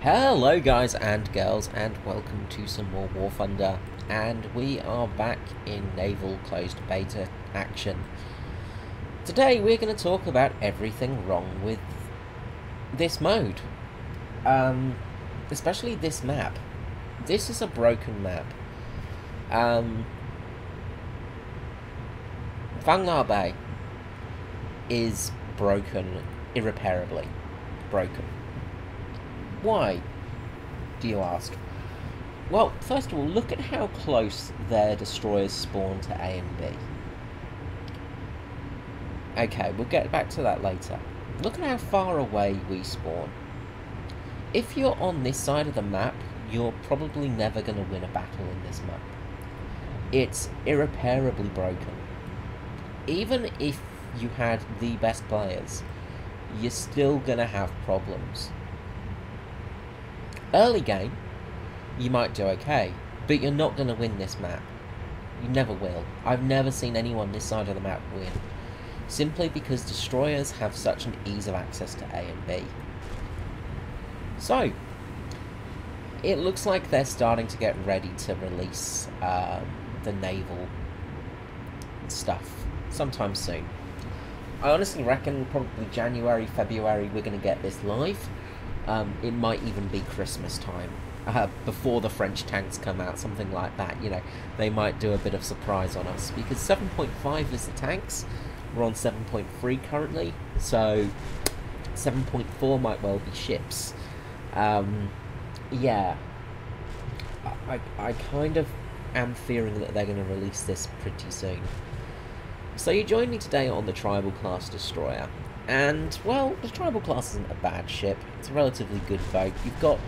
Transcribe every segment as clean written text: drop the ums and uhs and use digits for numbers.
Hello guys and girls, and welcome to some more War Thunder, and we are back in Naval closed beta action. Today we're going to talk about everything wrong with this mode, especially this map. This is a broken map. Vanglar Bay is broken, irreparably broken. Why, do you ask? Well, first of all, look at how close their destroyers spawn to A and B. Okay, we'll get back to that later. Look at how far away we spawn. If you're on this side of the map, you're probably never going to win a battle in this map. It's irreparably broken. Even if you had the best players, you're still going to have problems. Early game, you might do okay, but you're not going to win this map. You never will. I've never seen anyone this side of the map win, simply because destroyers have such an ease of access to A and B. So, it looks like they're starting to get ready to release the naval stuff sometime soon. I honestly reckon probably January, February we're going to get this live. It might even be Christmas time, before the French tanks come out, something like that. You know, they might do a bit of surprise on us, because 7.5 is the tanks. We're on 7.3 currently, so 7.4 might well be ships. Yeah, I kind of am fearing that they're going to release this pretty soon. So you joined me today on the Tribal class destroyer. And, well, the Tribal class isn't a bad ship. It's a relatively good boat. You've got,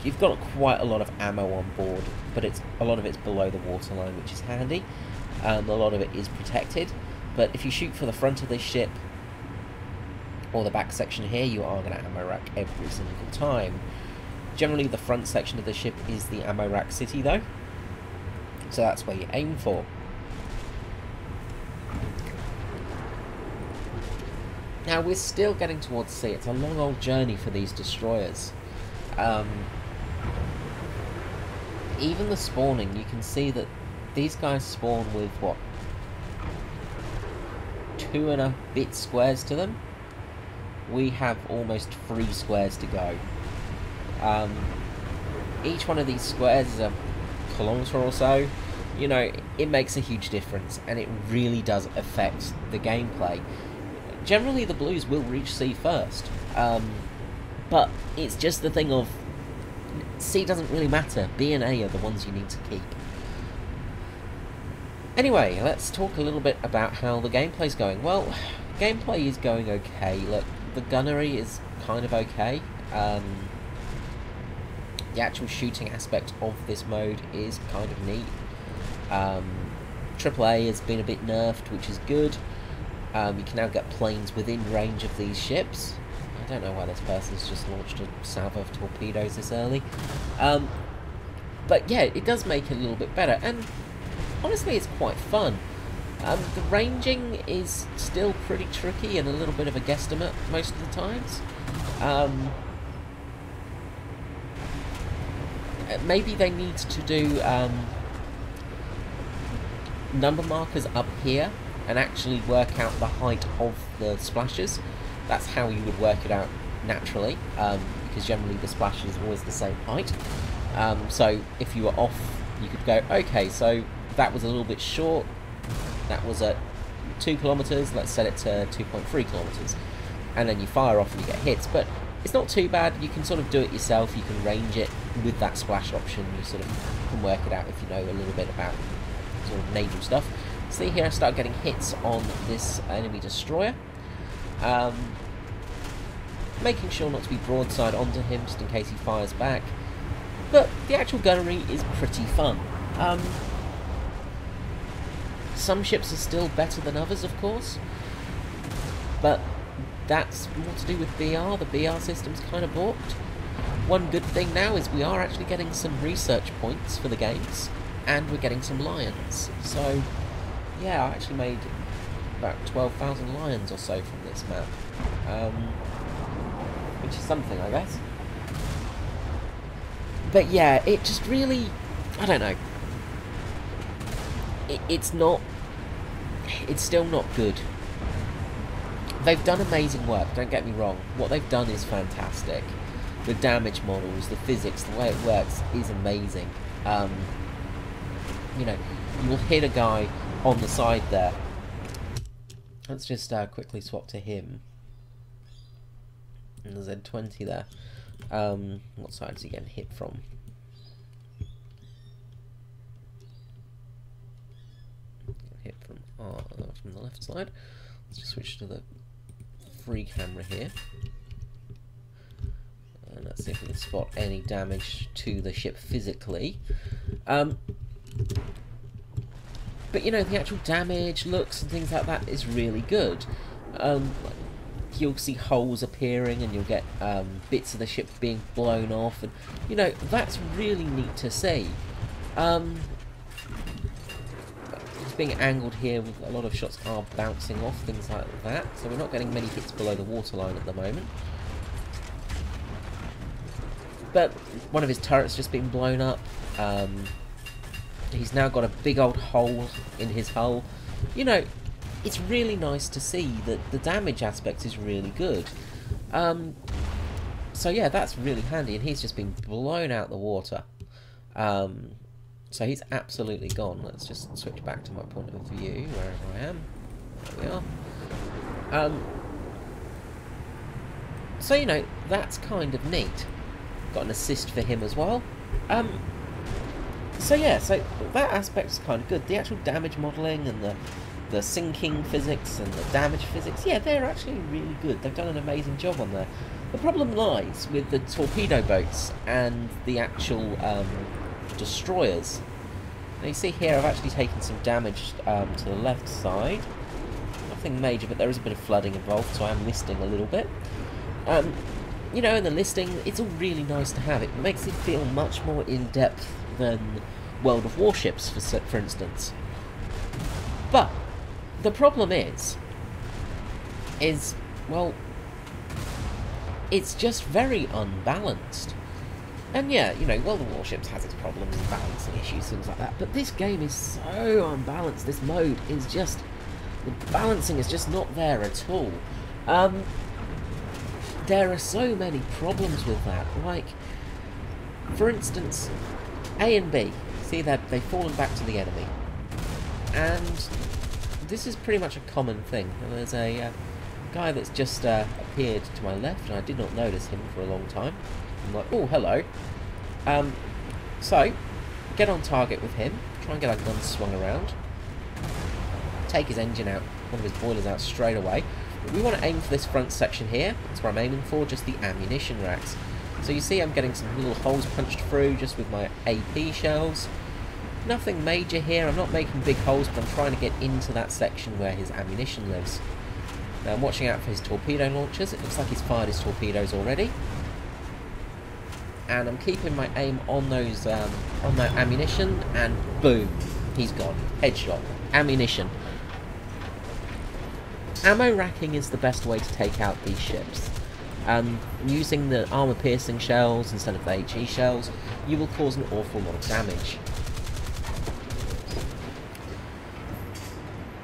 you've got quite a lot of ammo on board, but a lot of it's below the waterline, which is handy. A lot of it is protected, but if you shoot for the front of this ship, or the back section here, you are going to ammo rack every single time. Generally, the front section of the ship is the ammo rack city, though. So that's where you aim for. Now we're still getting towards sea. It's a long old journey for these destroyers. Even the spawning, you can see that these guys spawn with what? 2 and a bit squares to them. We have almost 3 squares to go. Each one of these squares is a kilometre or so. You know, it makes a huge difference, and it really does affect the gameplay. Generally the blues will reach C first, but it's just the thing of C doesn't really matter. B and A are the ones you need to keep. Anyway, let's talk a little bit about how the gameplay's going. Well, gameplay is going okay. Look, the gunnery is kind of okay. The actual shooting aspect of this mode is kind of neat. AAA has been a bit nerfed, which is good. You can now get planes within range of these ships. I don't know why this person's just launched a salvo of torpedoes this early. But yeah, it does make it a little bit better, and honestly it's quite fun. The ranging is still pretty tricky and a little bit of a guesstimate most of the times. Maybe they need to do number markers up here and actually work out the height of the splashes. That's how you would work it out naturally, because generally the splash is always the same height. So if you were off, you could go, okay, so that was a little bit short, that was at 2 kilometers, let's set it to 2.3 kilometers, and then you fire off and you get hits. But it's not too bad. You can sort of do it yourself. You can range it with that splash option. You sort of can work it out if you know a little bit about sort of naval stuff. See here, I start getting hits on this enemy destroyer. Making sure not to be broadside onto him, just in case he fires back. But the actual gunnery is pretty fun. Some ships are still better than others, of course, but that's more to do with BR. The BR system's kind of balked. One good thing now is we are actually getting some research points for the games, and we're getting some lions. So, yeah, I actually made about 12,000 lions or so from this map. Which is something, I guess. But yeah, it just really... I don't know. It's not... It's still not good. They've done amazing work, don't get me wrong. What they've done is fantastic. The damage models, the physics, the way it works is amazing. You know, you will hit a guy on the side there. Let's just quickly swap to him. And the Z20 there. What side is he getting hit from? Hit from the left side. Let's just switch to the free camera here. And let's see if we can spot any damage to the ship physically. But you know, the actual damage, looks and things like that is really good. You'll see holes appearing and you'll get bits of the ship being blown off, and you know, that's really neat to see. It's being angled here with a lot of shots are bouncing off, things like that, so we're not getting many hits below the waterline at the moment. But one of his turrets just been blown up. He's now got a big old hole in his hull. You know, it's really nice to see that the damage aspect is really good. So yeah, that's really handy, and he's just been blown out the water. So he's absolutely gone. Let's just switch back to my point of view, wherever I am. There we are. So, you know, that's kind of neat. Got an assist for him as well. So yeah, so that aspect's kind of good. The actual damage modelling and the sinking physics and the damage physics, yeah, they're actually really good. They've done an amazing job on there. The problem lies with the torpedo boats and the actual destroyers. Now you see here I've actually taken some damage to the left side. Nothing major, but there is a bit of flooding involved, so I am listing a little bit. You know, in the listing, it's all really nice to have. It makes it feel much more in-depth than World of Warships, for instance. But the problem is, well, it's just very unbalanced. And yeah, you know, World of Warships has its problems and balancing issues, things like that, but this game is so unbalanced. This mode is just, the balancing is just not there at all. There are so many problems with that. Like, for instance, A and B, see that they've fallen back to the enemy, and this is pretty much a common thing. There's a guy that's just appeared to my left, and I did not notice him for a long time. I'm like, oh, hello. So, get on target with him, try and get our guns swung around, take his engine out, one of his boilers out straight away. But we want to aim for this front section here. That's where I'm aiming for, just the ammunition racks. So you see I'm getting some little holes punched through just with my AP shells. Nothing major here, I'm not making big holes, but I'm trying to get into that section where his ammunition lives. Now I'm watching out for his torpedo launchers. It looks like he's fired his torpedoes already. And I'm keeping my aim on those, on that ammunition, and boom, he's gone. Headshot. Ammunition. Ammo racking is the best way to take out these ships. Using the armor-piercing shells instead of the HE shells, you will cause an awful lot of damage.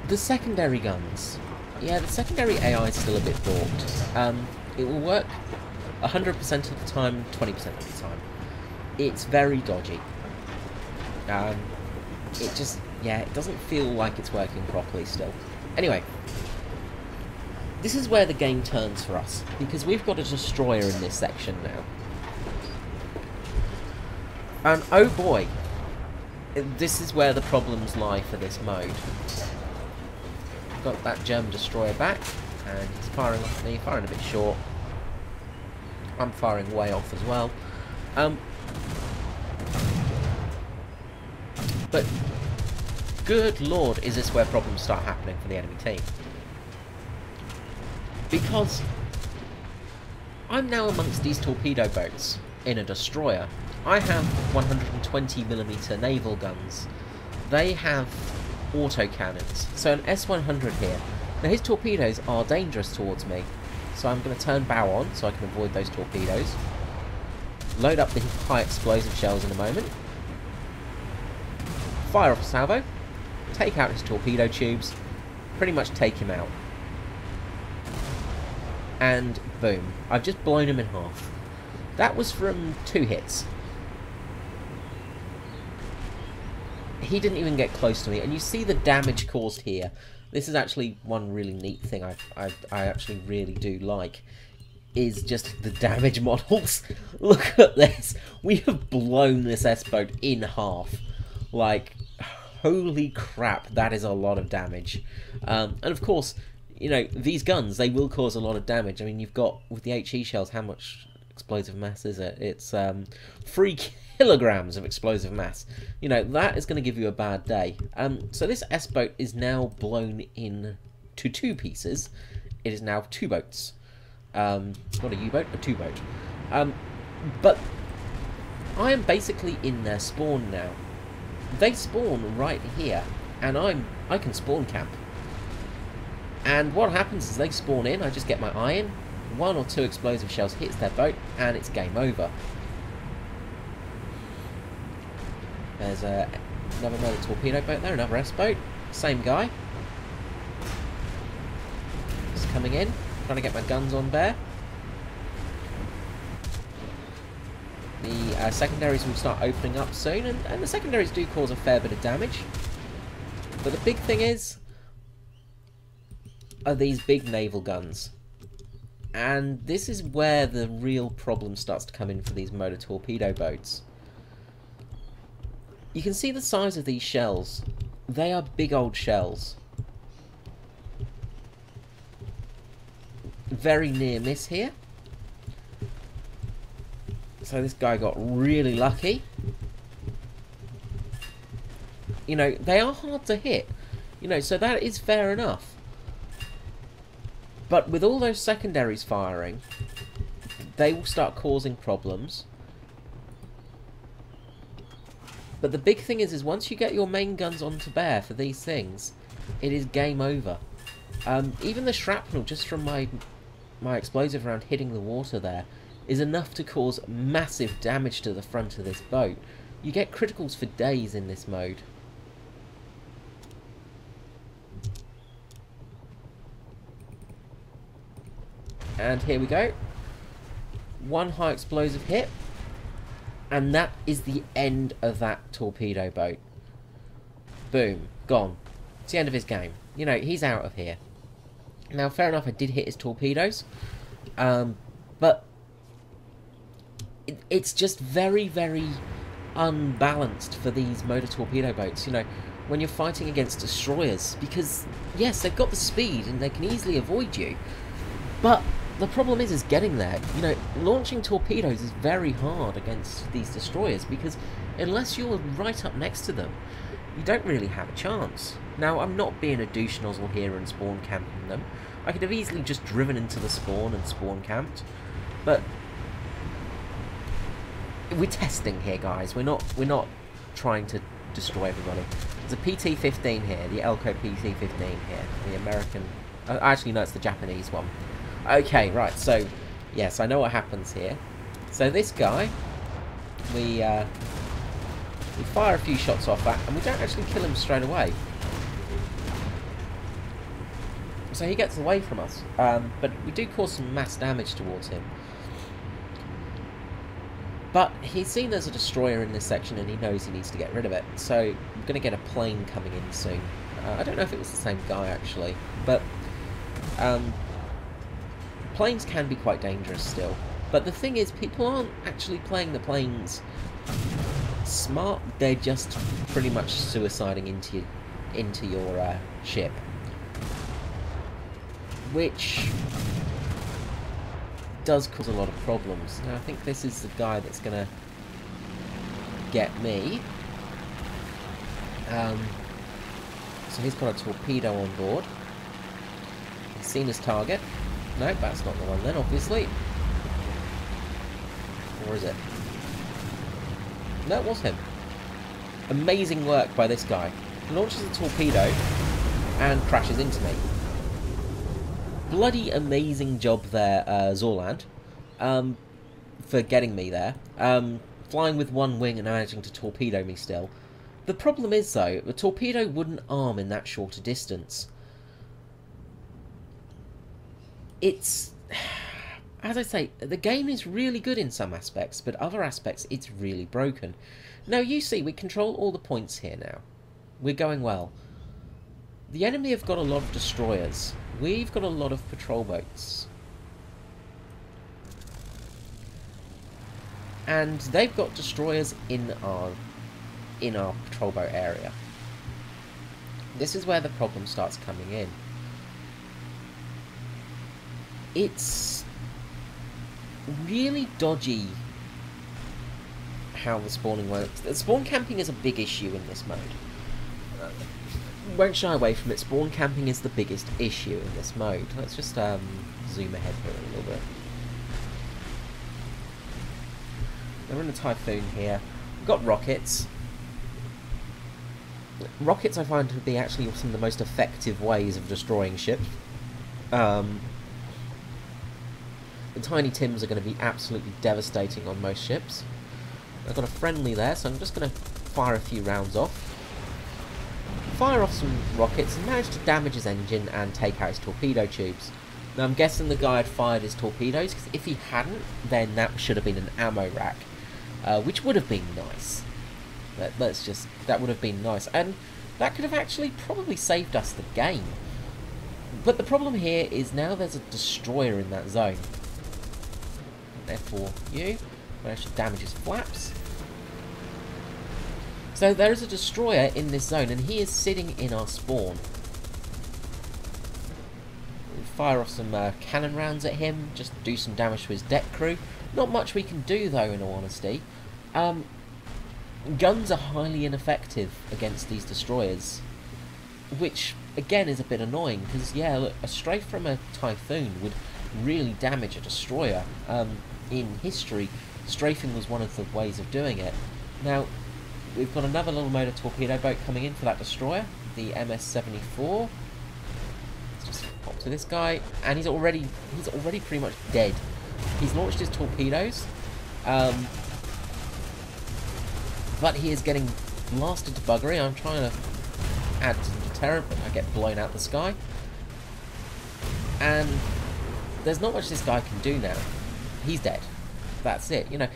The secondary guns. Yeah, the secondary AI is still a bit balked. It will work 100% of the time, 20% of the time. It's very dodgy. It just, yeah, it doesn't feel like it's working properly still. Anyway, this is where the game turns for us, because we've got a destroyer in this section now. And oh boy, this is where the problems lie for this mode. Got that German destroyer back, and he's firing off me, firing a bit short. I'm firing way off as well. But good lord, is this where problems start happening for the enemy team? Because I'm now amongst these torpedo boats in a destroyer. I have 120mm naval guns. They have autocannons. So an S-100 here Now his torpedoes are dangerous towards me, so I'm going to turn bow on so I can avoid those torpedoes. Load up the high explosive shells in a moment. Fire off a salvo. Take out his torpedo tubes. Pretty much take him out. And boom. I've just blown him in half. That was from 2 hits. He didn't even get close to me. And you see the damage caused here. This is actually one really neat thing I actually really do like. Is just the damage models. Look at this. We have blown this S-boat in half. Like, holy crap, that is a lot of damage. And of course, you know, these guns, they will cause a lot of damage. I mean, you've got, with the HE shells, how much explosive mass is it? It's 3 kilograms of explosive mass. You know, that is going to give you a bad day. So this S-boat is now blown into 2 pieces. It is now 2 boats. Not a U-boat, a 2-boat. But I am basically in their spawn now. They spawn right here, and I can spawn camp. And what happens is they spawn in, I just get my eye in, 1 or 2 explosive shells hits their boat, and it's game over. There's another torpedo boat there, another S-boat, same guy. Just coming in, trying to get my guns on bear. The secondaries will start opening up soon, and the secondaries do cause a fair bit of damage. But the big thing are these big naval guns. And this is where the real problem starts to come in for these motor torpedo boats. You can see the size of these shells. They are big old shells. Very near miss here. So this guy got really lucky. You know, they are hard to hit. You know, so that is fair enough. But with all those secondaries firing, they will start causing problems. But the big thing is once you get your main guns onto bear for these things, it is game over. Even the shrapnel, just from my explosive round hitting the water there, is enough to cause massive damage to the front of this boat. You get criticals for days in this mode. And here we go. 1 high explosive hit. And that is the end of that torpedo boat. Boom. Gone. It's the end of his game. You know, he's out of here. Now, fair enough, I did hit his torpedoes. But it's just very, very unbalanced for these motor torpedo boats, you know, when you're fighting against destroyers. Because, yes, they've got the speed and they can easily avoid you. But the problem is getting there. You know, launching torpedoes is very hard against these destroyers because unless you're right up next to them, you don't really have a chance. Now, I'm not being a douche nozzle here and spawn camping them. I could have easily just driven into the spawn and spawn camped. But we're testing here, guys. We're not trying to destroy everybody. There's a PT-15 here, the Elco PT-15 here, the American. Actually, no, it's the Japanese one. Okay, right. So, yes, I know what happens here. So this guy, we fire a few shots off that, and we don't actually kill him straight away. So he gets away from us, but we do cause some mass damage towards him. But he's seen there's a destroyer in this section and he knows he needs to get rid of it. So I'm going to get a plane coming in soon. I don't know if it was the same guy actually, but planes can be quite dangerous still. But the thing is, people aren't actually playing the planes smart, they're just pretty much suiciding into your ship. Which does cause a lot of problems. Now I think this is the guy that's gonna get me. So he's got a torpedo on board. He's seen his target. Nope, that's not the one then, obviously. Or is it? No, it was him. Amazing work by this guy. He launches a torpedo and crashes into me. bloody amazing job there, Zorland, for getting me there. Flying with one wing and managing to torpedo me still. The problem is, though, the torpedo wouldn't arm in that shorter distance. It's... As I say, the game is really good in some aspects, but other aspects it's really broken. Now, you see, we control all the points here now. We're going well. The enemy have got a lot of destroyers. We've got a lot of patrol boats. And they've got destroyers in our patrol boat area. This is where the problem starts coming in. It's really dodgy how the spawning works. The spawn camping is a big issue in this mode. Won't shy away from it. Spawn camping is the biggest issue in this mode. Let's just zoom ahead here a little bit. We're in a Typhoon here. We've got rockets. Rockets I find to be actually some of the most effective ways of destroying ships. The Tiny Tims are going to be absolutely devastating on most ships. I've got a friendly there, so I'm just going to fire a few rounds off. Fire off some rockets and manage to damage his engine and take out his torpedo tubes. Now I'm guessing the guy had fired his torpedoes, because if he hadn't, then that should have been an ammo rack. Which would have been nice. That would have been nice. And that could have actually probably saved us the game. But the problem here is now there's a destroyer in that zone. Therefore, you manage to damage his flaps. So there is a destroyer in this zone, and he is sitting in our spawn. We'll fire off some cannon rounds at him, just do some damage to his deck crew. Not much we can do, though, in all honesty. Guns are highly ineffective against these destroyers, which, again, is a bit annoying, because, yeah, look, a strafe from a Typhoon would really damage a destroyer. In history, strafing was one of the ways of doing it. Now, we've got another little motor torpedo boat coming in for that destroyer, the MS-74. Let's just hop to this guy, and he's already pretty much dead. He's launched his torpedoes, but he is getting blasted to buggery. I'm trying to add to the deterrent, but I get blown out the sky. And there's not much this guy can do now. He's dead. That's it, you know.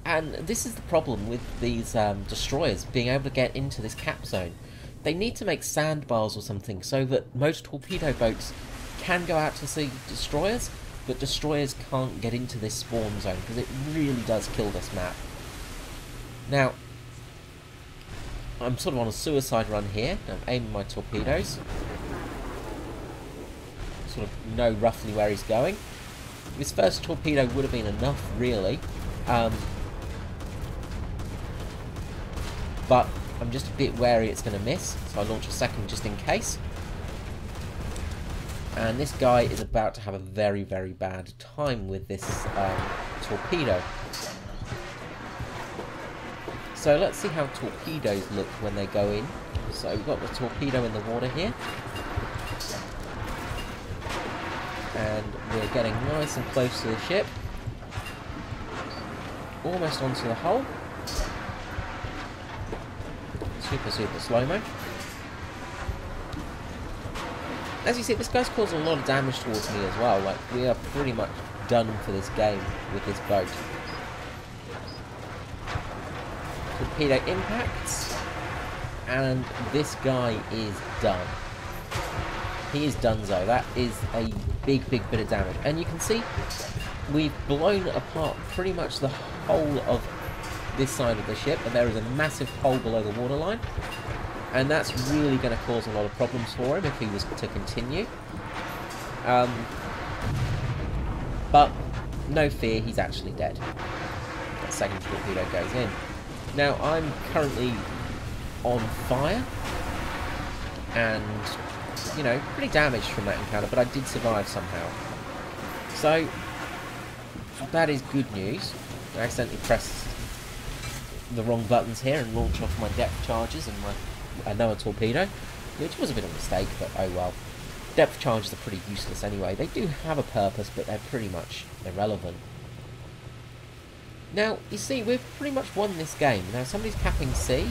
And this is the problem with these destroyers being able to get into this cap zone. They need to make sandbars or something so that most torpedo boats can go out to see destroyers, but destroyers can't get into this spawn zone, because it really does kill this map. Now, I'm sort of on a suicide run here. I'm aiming my torpedoes. Sort of know roughly where he's going. This first torpedo would have been enough, really. But I'm just a bit wary it's going to miss, so I launch a second just in case. And this guy is about to have a very, very bad time with this torpedo. So let's see how torpedoes look when they go in. So we've got the torpedo in the water here. And we're getting nice and close to the ship. Almost onto the hull. Super, super slow-mo. As you see, this guy's causing a lot of damage towards me as well. Like, we are pretty much done for this game with this boat. Torpedo impacts. And this guy is done. He is donezo. That is a big, big bit of damage. And you can see we've blown apart pretty much the whole of this side of the ship, and there is a massive hole below the waterline. And that's really going to cause a lot of problems for him if he was to continue. But no fear, he's actually dead. That second torpedo goes in. Now, I'm currently on fire. And, you know, pretty damaged from that encounter, but I did survive somehow. So, that is good news. I accidentally pressed the wrong buttons here and launch off my depth charges and another torpedo, which was a bit of a mistake, but oh well. Depth charges are pretty useless anyway. They do have a purpose, but they're pretty much irrelevant. Now, you see, we've pretty much won this game. Now, somebody's capping C.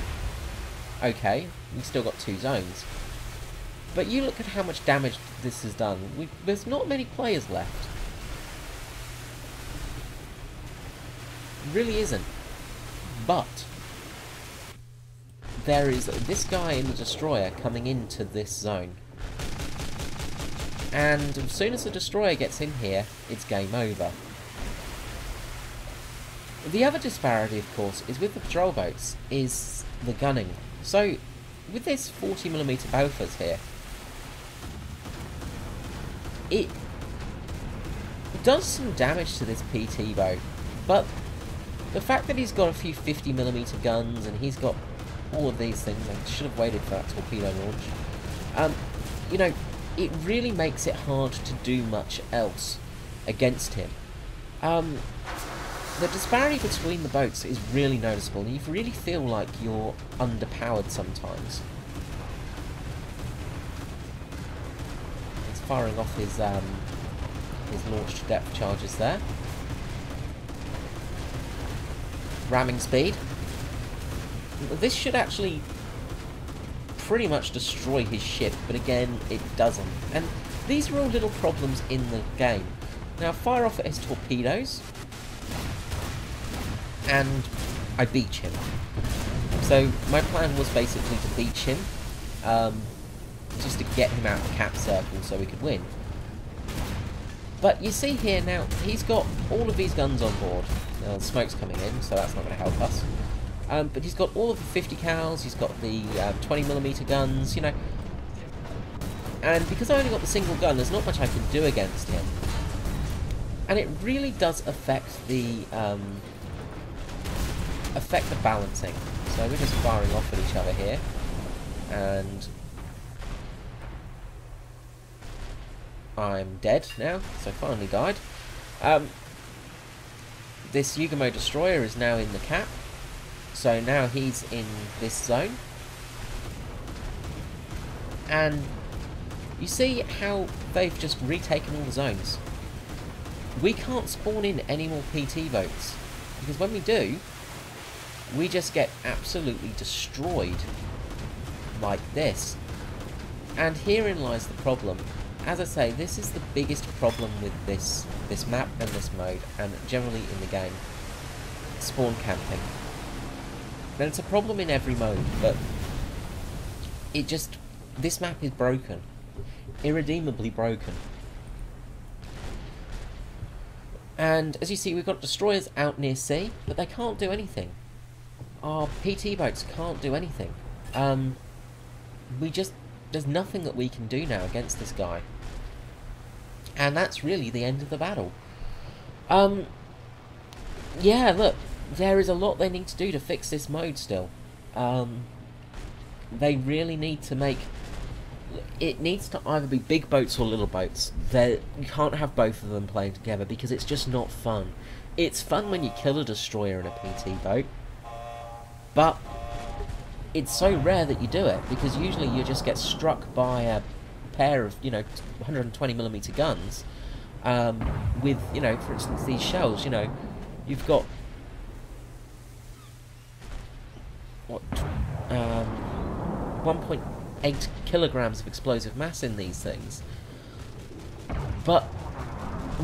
Okay, we've still got 2 zones. But you look at how much damage this has done. There's not many players left. Really isn't. But there is this guy in the destroyer coming into this zone. And as soon as the destroyer gets in here, it's game over. The other disparity, of course, is with the patrol boats, is the gunning. So, with this 40mm Bofors here, it does some damage to this PT boat, but the fact that he's got a few 50mm guns and he's got all of these things, I should have waited for that torpedo launch, you know, it really makes it hard to do much else against him. The disparity between the boats is really noticeable, and you really feel like you're underpowered sometimes. He's firing off his launched depth charges there. Ramming speed. This should actually pretty much destroy his ship, but again, it doesn't. And these are all little problems in the game. Now, fire off at his torpedoes, and I beach him. So my plan was basically to beach him, just to get him out of the cap circle so we could win. But you see here now, he's got all of these guns on board. Now the smoke's coming in, so that's not going to help us. But he's got all of the 50 cals, he's got the 20mm guns, you know. And because I only got the single gun, there's not much I can do against him. And it really does affect the balancing. So we're just firing off at each other here, and I'm dead now, so finally died. This Yugamo destroyer is now in the cap, so now he's in this zone. And you see how they've just retaken all the zones. We can't spawn in any more PT boats, because when we do, we just get absolutely destroyed like this. And herein lies the problem. As I say, this is the biggest problem with this map and this mode, and generally in the game. Spawn camping. And it's a problem in every mode, but this map is broken. Irredeemably broken. And as you see, we've got destroyers out near sea, but they can't do anything. Our PT boats can't do anything. There's nothing that we can do now against this guy. And that's really the end of the battle. Yeah, look, there is a lot they need to do to fix this mode still. They really need to make... It needs to either be big boats or little boats. You can't have both of them playing together because it's just not fun. It's fun when you kill a destroyer in a PT boat, but it's so rare that you do it, because usually you just get struck by a pair of, 120mm guns, with, for instance, these shells, you've got, 1.8 kilograms of explosive mass in these things. But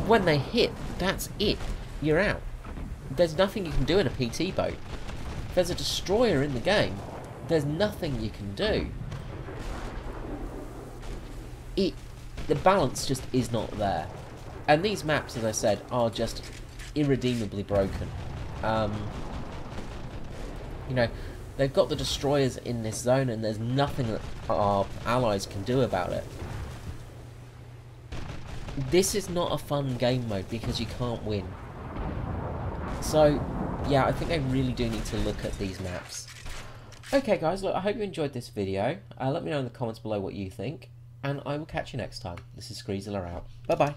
when they hit, that's it. You're out. There's nothing you can do in a PT boat. If there's a destroyer in the game, there's nothing you can do. The balance just is not there. And these maps, as I said, are just irredeemably broken. They've got the destroyers in this zone, and there's nothing that our allies can do about it. This is not a fun game mode because you can't win. So, yeah, I think they really do need to look at these maps. Okay guys, look, I hope you enjoyed this video. Let me know in the comments below what you think, and I will catch you next time. This is Screezilla out. Bye bye.